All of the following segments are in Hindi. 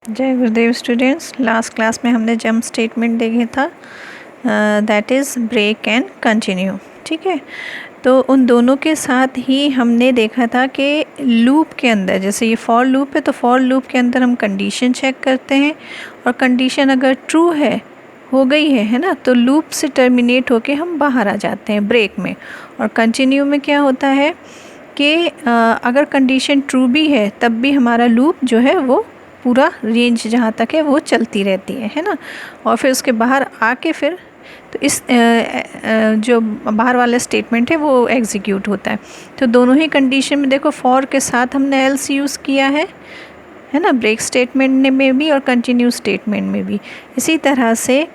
जय गुरुदेव स्टूडेंट्स। लास्ट क्लास में हमने जंप स्टेटमेंट देखे था, that is break and continue. ठीक है, तो उन दोनों के साथ ही हमने देखा था कि लूप के अंदर, जैसे ये फॉर लूप है तो फॉर लूप के अंदर हम कंडीशन चेक करते हैं और कंडीशन अगर ट्रू है, हो गई है ना, तो लूप से टर्मिनेट होके हम बाहर आ जाते हैं ब्रेक में। और कंटिन्यू में क्या होता है कि अगर कंडीशन ट्रू भी है तब भी हमारा लूप जो है वो पूरा रेंज जहाँ तक है वो चलती रहती है ना। और फिर उसके बाहर आके फिर तो इस जो बाहर वाला स्टेटमेंट है वो एग्जीक्यूट होता है। तो दोनों ही कंडीशन में देखो, फॉर के साथ हमने एल्स यूज़ किया है ना, ब्रेक स्टेटमेंट में भी और कंटिन्यू स्टेटमेंट में भी। इसी तरह से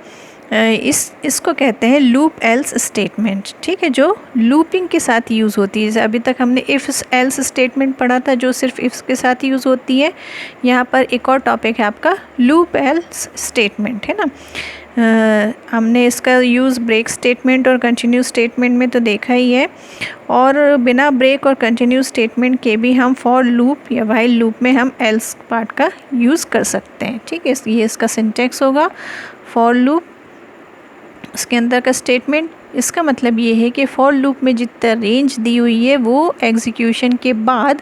इसको कहते हैं लूप एल्स स्टेटमेंट। ठीक है, जो लूपिंग के साथ यूज़ होती है। जैसे अभी तक हमने इफ़ एल्स स्टेटमेंट पढ़ा था जो सिर्फ इफ़ के साथ यूज़ होती है। यहाँ पर एक और टॉपिक है आपका लूप एल्स स्टेटमेंट, है ना। हमने इसका यूज़ ब्रेक स्टेटमेंट और कंटिन्यू स्टेटमेंट में तो देखा ही है, और बिना ब्रेक और कंटिन्यू स्टेटमेंट के भी हम फॉर लूप या व्हाइल लूप में हम एल्स पार्ट का यूज़ कर सकते हैं। ठीक है, ये इसका सिंटेक्स होगा। फॉर लूप, उसके अंदर का स्टेटमेंट, इसका मतलब ये है कि फॉर लूप में जितना रेंज दी हुई है वो एग्जीक्यूशन के बाद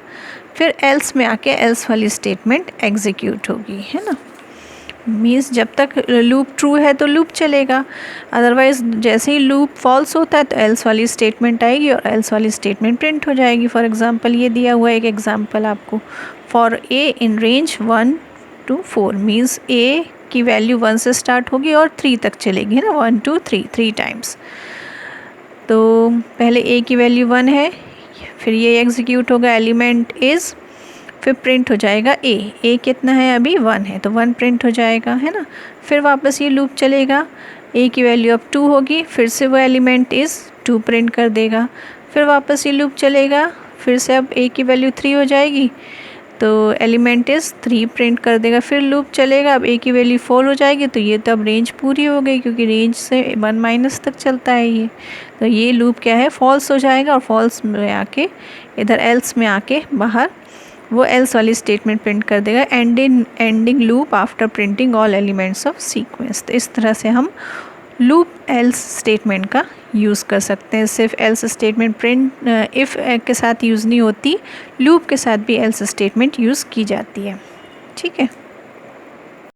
फिर एल्स में आके एल्स वाली स्टेटमेंट एग्जीक्यूट होगी, है ना। मीन्स जब तक लूप ट्रू है तो लूप चलेगा, अदरवाइज जैसे ही लूप फॉल्स होता है तो एल्स वाली स्टेटमेंट आएगी और एल्स वाली स्टेटमेंट प्रिंट हो जाएगी। फॉर एग्जांपल ये दिया हुआ एक एग्जांपल आपको, for a in range 1 to 4 means a की वैल्यू 1 से स्टार्ट होगी और 3 तक चलेगी, है ना। 1 2 3 3 टाइम्स। तो पहले ए की वैल्यू 1 है, फिर ये एग्जीक्यूट होगा, एलिमेंट इज़, फिर प्रिंट हो जाएगा ए कितना है अभी 1 है तो 1 प्रिंट हो जाएगा, है ना। फिर वापस ये लूप चलेगा, ए की वैल्यू अब 2 होगी, फिर से वो एलिमेंट इज़ 2 प्रिंट कर देगा। फिर वापस ये लूप चलेगा, फिर से अब ए की वैल्यू 3 हो जाएगी तो एलिमेंट इज़ 3 प्रिंट कर देगा। फिर लूप चलेगा, अब ए की वैल्यू 4 हो जाएगी तो ये तो अब रेंज पूरी हो गई, क्योंकि रेंज से 1 माइनस तक चलता है ये। तो ये लूप क्या है, फॉल्स हो जाएगा और फॉल्स में आके इधर एल्स में आके बाहर वो एल्स वाली स्टेटमेंट प्रिंट कर देगा, ending loop after printing all elements of sequence. तो इस तरह से हम लूप एल्स स्टेटमेंट का यूज़ कर सकते हैं। सिर्फ एल्स स्टेटमेंट प्रिंट इफ़ के साथ यूज़ नहीं होती, लूप के साथ भी एल्स स्टेटमेंट यूज़ की जाती है। ठीक है।